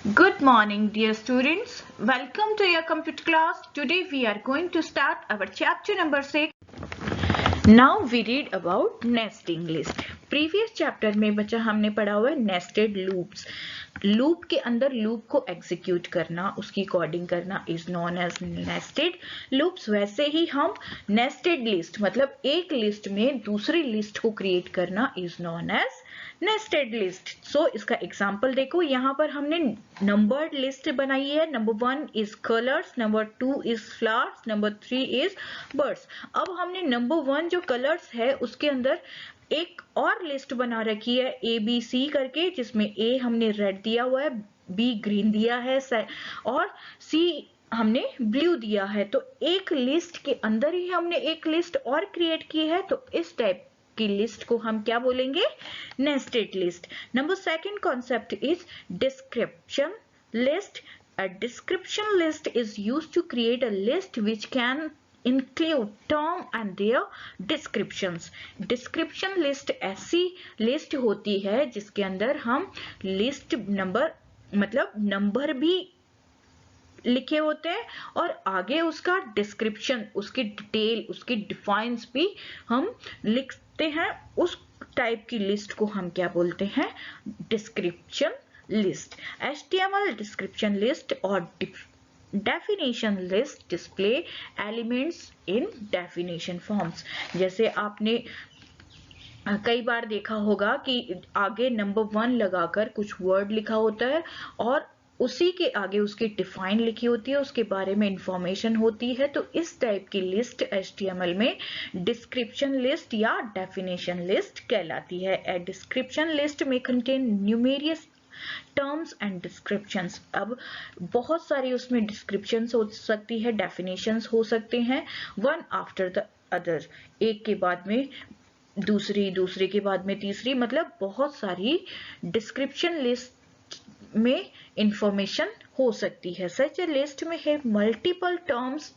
Good morning, dear students. Welcome to your computer class. Today we are going to start our chapter number 6. Now we read about nesting list. Previous chapter में बच्चा हमने पढ़ा हुआ है nested loops. Loop के अंदर loop को execute करना, उसकी कोडिंग करना is known as nested loops. वैसे ही हम नेस्टेड लिस्ट मतलब एक लिस्ट में दूसरी लिस्ट को क्रिएट करना is known as nested list. So इसका एग्जांपल देखो, यहाँ पर हमने नंबर्ड लिस्ट बनाई है। Number 1 is colours, number 2 is flowers, number 3 is birds. अब हमने नंबर 1 जो कलर्स है उसके अंदर एक और लिस्ट बना रखी है ABC करके, जिसमें A हमने रेड दिया हुआ है, B ग्रीन दिया है और C हमने ब्लू दिया है। तो एक लिस्ट के अंदर ही हमने एक लिस्ट और क्रिएट की है, तो इस टाइप की लिस्ट को हम क्या बोलेंगे? Nested list. Number second concept is description list. A description list is used to create a list which can include term and their descriptions. Description list ऐसी लिस्ट होती है जिसके अंदर हम लिस्ट नंबर मतलब नंबर भी लिखे होते हैं और आगे उसका डिस्क्रिप्शन, उसकी डिटेल, उसकी डिफाइंस भी हम लिखते हैं। उस टाइप की लिस्ट को हम क्या बोलते हैं? Description list. HTML description list और definition list display elements in definition forms. जैसे आपने कई बार देखा होगा कि आगे नंबर 1 लगाकर कुछ वर्ड लिखा होता है और उसी के आगे उसकी डिफाइन लिखी होती है, उसके बारे में इंफॉर्मेशन होती है। तो इस टाइप की लिस्ट HTML में डिस्क्रिप्शन लिस्ट या डेफिनेशन लिस्ट कहलाती है। ए डिस्क्रिप्शन लिस्ट में contain numerous terms and descriptions. अब बहुत सारी उसमें डिस्क्रिप्शंस हो सकती है, डेफिनेशंस हो सकते हैं, वन आफ्टर द अदर, एक के बाद में दूसरी, दूसरे के बाद में तीसरी, मतलब बहुत सारी डिस्क्रिप्शन लिस्ट में इंफॉर्मेशन हो सकती है। सच ए लिस्ट में है मल्टीपल टर्म्स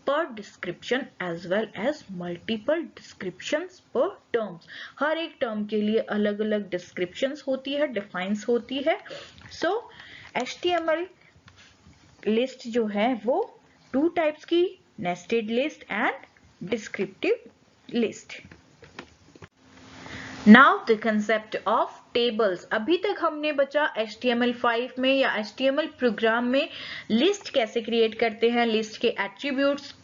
पर description as well as multiple descriptions पर टर्म्स। हर एक टर्म के लिए अलग अलग डिस्क्रिप्शंस होती है, डिफाइंस होती है। सो HTML लिस्ट जो है वो 2 टाइप्स की, nested list and descriptive list. Now the concept of tables. अभी तक हमने बच्चा HTML5 में या HTML प्रोग्राम में लिस्ट कैसे क्रिएट करते हैं, लिस्ट के एट्रीब्यूट्स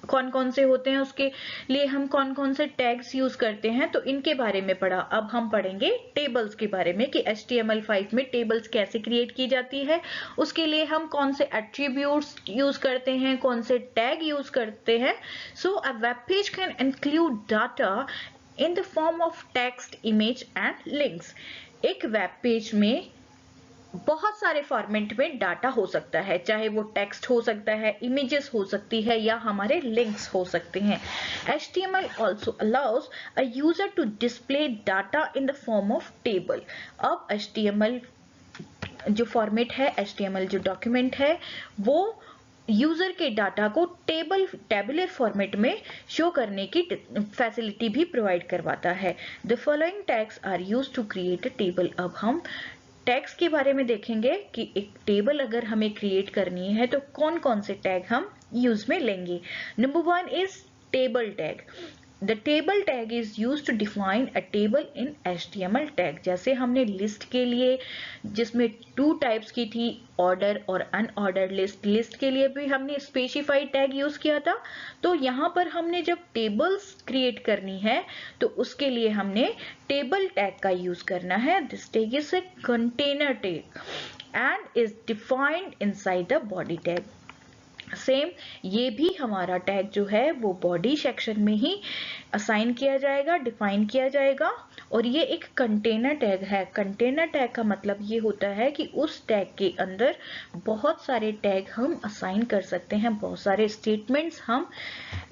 कौन कौन से होते हैं, उसके लिए हम कौन कौन से टैग्स यूज करते हैं, तो इनके बारे में पढ़ा। अब हम पढ़ेंगे टेबल्स के बारे में कि HTML5 में टेबल्स कैसे क्रिएट की जाती है, उसके लिए हम कौन से एट्रीब्यूट्स यूज करते हैं, कौन से टैग यूज करते हैं। So a web page can include data in the form of text, image and links. एक वेब पेज में बहुत सारे फॉर्मेट में डाटा हो सकता है, चाहे वो टेक्स्ट हो सकता है, इमेजेस हो सकती है या हमारे लिंक्स हो सकते हैं। HTML also allows a user to display data in the form of table. अब HTML जो फॉर्मेट है, HTML जो डॉक्यूमेंट है, वो यूजर के डाटा को टेबुलर फॉर्मेट में शो करने की फैसिलिटी भी प्रोवाइड करवाता है। The following tags are used to create a table. अब हम टैग्स के बारे में देखेंगे कि एक टेबल अगर हमें क्रिएट करनी है तो कौन कौन से टैग हम यूज में लेंगे। Number 1 is table tag. The table tag is used to define a table in HTML tag। जैसे हमने लिस्ट के लिए जिसमें 2 टाइप्स की थी, ऑर्डर और अनऑर्डर्ड लिस्ट, लिस्ट के लिए भी हमने स्पेसिफाइड टैग यूज किया था। तो यहाँ पर हमने जब टेबल्स क्रिएट करनी है तो उसके लिए हमने टेबल टैग का यूज करना है। This tag is a container tag and is defined inside the body tag. Same ये भी हमारा टैग जो है वो बॉडी सेक्शन में ही असाइन किया जाएगा, डिफाइन किया जाएगा, और ये एक कंटेनर टैग है। कंटेनर टैग का मतलब ये होता है कि उस टैग के अंदर बहुत सारे टैग हम असाइन कर सकते हैं, बहुत सारे स्टेटमेंट्स हम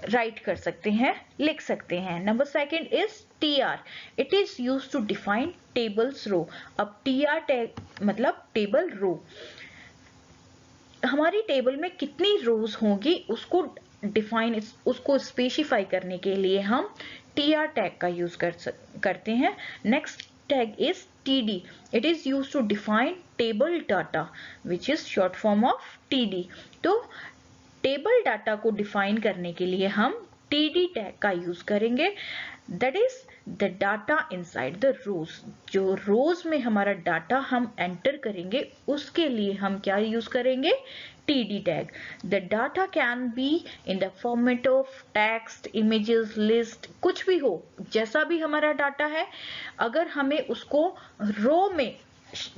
राइट कर सकते हैं, लिख सकते हैं। Number second is TR। It is used to define tables row. अब TR टैग मतलब टेबल रो, हमारी टेबल में कितनी रोज होंगी उसको डिफाइन, उसको स्पेसिफाई करने के लिए हम TR टैग का यूज करते हैं। Next tag is TD. It is used to define table data, which is short form of TD. तो टेबल डाटा को डिफाइन करने के लिए हम TD टैग का यूज करेंगे. That is the data inside the rows. जो रोज में हमारा डाटा हम एंटर करेंगे उसके लिए हम क्या यूज करेंगे? TD tag. The data can be in the format of text, images, list, कुछ भी हो, जैसा भी हमारा डाटा है, अगर हमें उसको रो में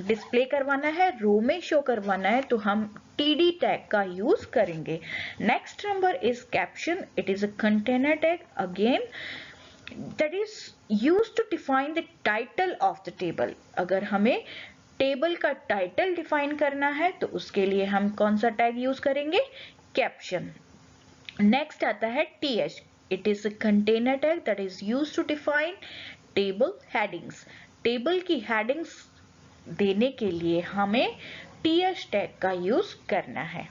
डिस्प्ले करवाना है, रो में शो करवाना है, तो हम TD टैग का यूज करेंगे. Next number is caption. It is a container tag again that is used to define the title of the table. अगर हमें टेबल का टाइटल डिफाइन करना है तो उसके लिए हम कौन सा टैग यूज करेंगे? कैप्शन. नेक्स्ट आता है TH. It is a container tag that is used to define table headings. Table की हेडिंग्स देने के लिए हमें TH टैग का यूज करना है.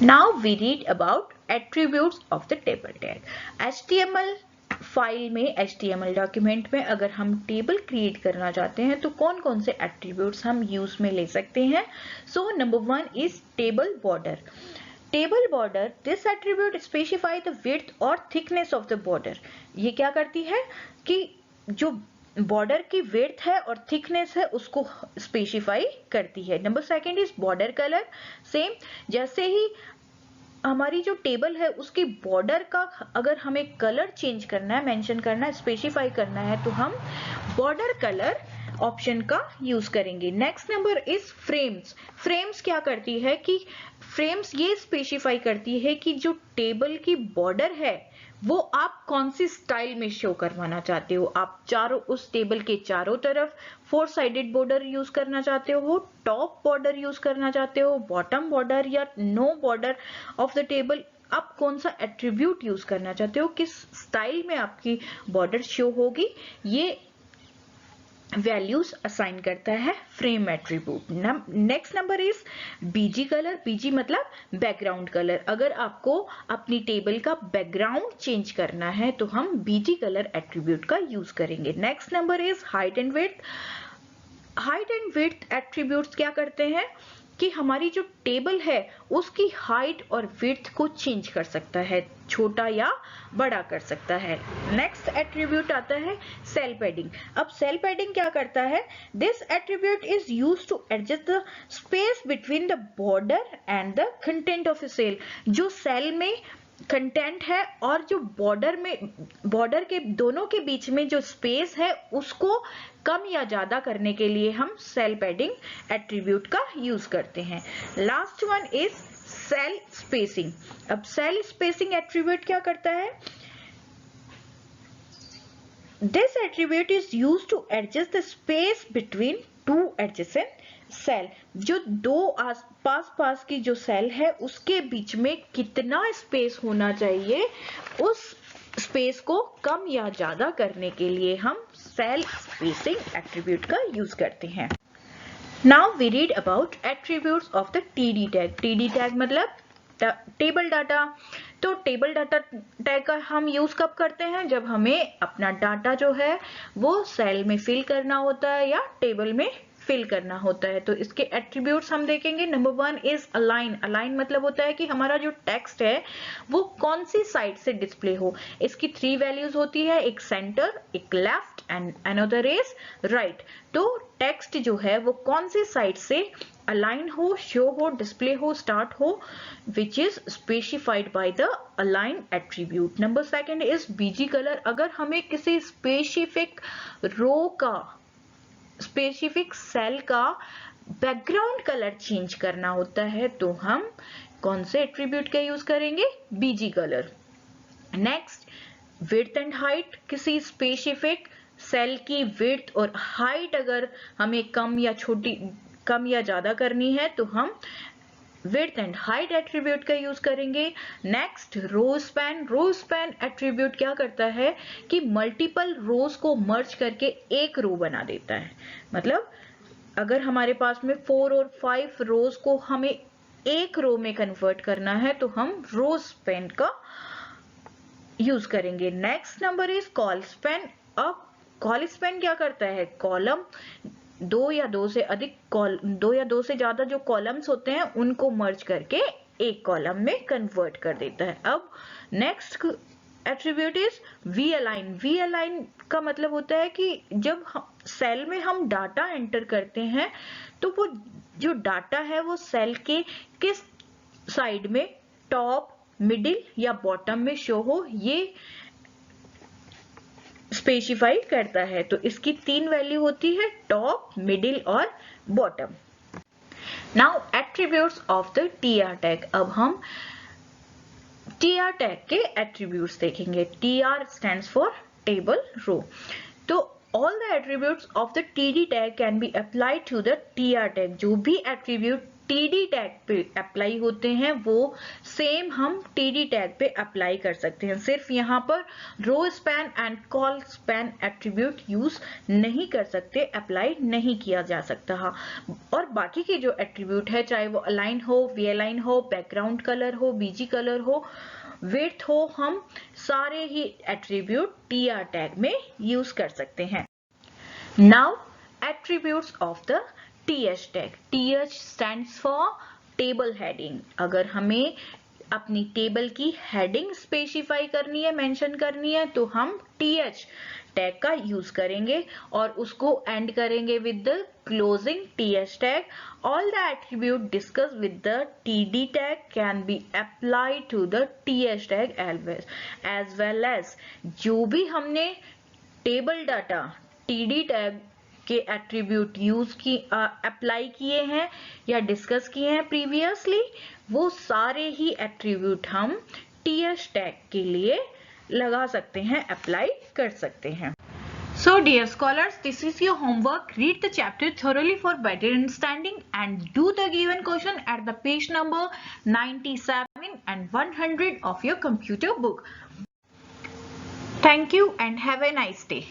Now we read about attributes of the table tag. HTML file में, HTML डॉक्यूमेंट में अगर हम टेबल क्रिएट करना चाहते हैं तो कौन कौन से एट्रीब्यूट्स हम यूज में ले सकते हैं? So number 1 is table border. Table border, this attribute specify the width और थिकनेस ऑफ द बॉर्डर. ये क्या करती है कि जो बॉर्डर की विड्थ है और थिकनेस है उसको स्पेसिफाई करती है. Number 2 is border colour. Same जैसे ही हमारी जो टेबल है उसकी बॉर्डर का अगर हमें कलर चेंज करना है, मेंशन करना है, स्पेसिफाई करना है तो हम बॉर्डर कलर ऑप्शन का यूज करेंगे. Next number is frames. Frames क्या करती है कि फ्रेम्स ये स्पेसिफाई करती है कि जो टेबल की बॉर्डर है वो आप कौन सी स्टाइल में शो करवाना चाहते हो. आप चारों, उस टेबल के चारों तरफ 4 साइडेड बॉर्डर यूज करना चाहते हो, टॉप बॉर्डर यूज करना चाहते हो, बॉटम बॉर्डर या no border of the table. आप कौन सा एट्रीब्यूट यूज करना चाहते हो, किस स्टाइल में आपकी बॉर्डर शो होगी, ये वैल्यूज असाइन करता है frame attribute. Next number is BG colour. BG मतलब बैकग्राउंड कलर. अगर आपको अपनी टेबल का बैकग्राउंड चेंज करना है तो हम बीजी कलर एट्रीब्यूट का यूज करेंगे. Next number is height and width. Height and width attributes क्या करते हैं कि हमारी जो टेबल है उसकी हाइट और विड्थ को चेंज कर सकता है, छोटा या बड़ा कर सकता है. नेक्स्ट एट्रीब्यूट आता है सेल पैडिंग. अब सेल पैडिंग क्या करता है? This attribute is used to adjust the space between the border and the content of a cell. जो सेल में कंटेंट है और जो बॉर्डर में, बॉर्डर के दोनों के बीच में जो स्पेस है उसको कम या ज्यादा करने के लिए हम सेल पैडिंग एट्रीब्यूट का यूज करते हैं. Last one is cell spacing. अब सेल स्पेसिंग एट्रीब्यूट क्या करता है? This attribute is used to adjust the space between two adjacent cell. जो दो पास की जो सेल है उसके बीच में कितना स्पेस होना चाहिए, उस स्पेस को कम या ज्यादा करने के लिए हम सेल स्पेसिंग एट्रीब्यूट का यूज करते हैं. Now we read about attributes of the TD tag. TD tag मतलब टेबल डाटा. तो टेबल डाटा टैग का हम यूज कब करते हैं? जब हमें अपना डाटा जो है वो सेल में फिल करना होता है या टेबल में फिल करना होता है. तो इसके एट्रीब्यूट्स हम देखेंगे. Number 1 is align. अलाइन मतलब होता है कि हमारा जो टेक्स्ट है वो कौन सी साइड से डिस्प्ले हो. इसकी 3 वैल्यूज होती है, एक सेंटर, एक left and another is right. तो टेक्स्ट जो है वो कौन सी साइड से अलाइन हो, शो हो, डिस्प्ले हो, स्टार्ट हो, which is specified by the align attribute. Number 2 is BG colour. अगर हमें किसी स्पेसिफिक रो का, स्पेसिफिक सेल का बैकग्राउंड कलर चेंज करना होता है तो हम कौन से एट्रीब्यूट का यूज करेंगे? BG colour. Next width and height. किसी स्पेसिफिक सेल की विड्थ और हाइट अगर हमें कम या ज्यादा करनी है तो हम विड्थ एंड हाइट एट्रीब्यूट का यूज करेंगे. Next row span. Row span attribute क्या करता है कि मल्टीपल रोज को मर्ज करके एक रो बना देता है. मतलब अगर हमारे पास में 4 और 5 रोज को हमें एक रो में कन्वर्ट करना है तो हम रो स्पैन का यूज करेंगे. Next number is call span. अब कॉल स्पैन क्या करता है, कॉलम दो या दो से ज्यादा जो कॉलम्स होते हैं उनको मर्ज करके एक कॉलम में कन्वर्ट कर देता है। अब next attribute is V align. V align का मतलब होता है कि जब सेल में हम डाटा एंटर करते हैं तो वो जो डाटा है वो सेल के किस साइड में, टॉप, मिडिल या बॉटम में शो हो, ये स्पेसिफाई करता है। तो इसकी 3 वैल्यू होती है, टॉप, मिडिल और bottom. Now attributes of the tr tag. अब हम tr टैग के एट्रीब्यूट्स देखेंगे। tr stands for table row। तो all the attributes of the td tag can be applied to the tr tag। जो भी attribute td tag पे apply होते हैं वो सेम हम td टैग पे अप्लाई कर सकते हैं। सिर्फ यहाँ पर row span and col span attribute use नहीं कर सकते, अप्लाई नहीं किया जा सकता। हाँ, और बाकी के जो एट्रीब्यूट है, चाहे वो अलाइन हो, वी अलाइन हो, बैकग्राउंड कलर हो, बीजी कलर हो, विड्थ हो, हम सारे ही एट्रीब्यूट tr टैग में यूज कर सकते हैं। Now attributes of the th tag. th stands for table heading. अगर हमें अपनी टेबल की हेडिंग स्पेसिफाई करनी है, मेंशन करनी है, तो हम th टैग का यूज करेंगे और उसको एंड करेंगे with the closing th tag. All the attribute discuss with the td tag can be applied to the th tag as well as जो भी हमने टेबल डाटा td टैग के attribute use की apply किए हैं या discuss किए हैं प्रीवियसली, वो सारे ही एट्रीब्यूट हम th टैग के लिए लगा सकते हैं, अप्लाई कर सकते हैं। So dear scholars, this is your homework. Read the chapter thoroughly for better understanding and do the given question at the page number 97 and 100 of your computer book. Thank you and have a nice day.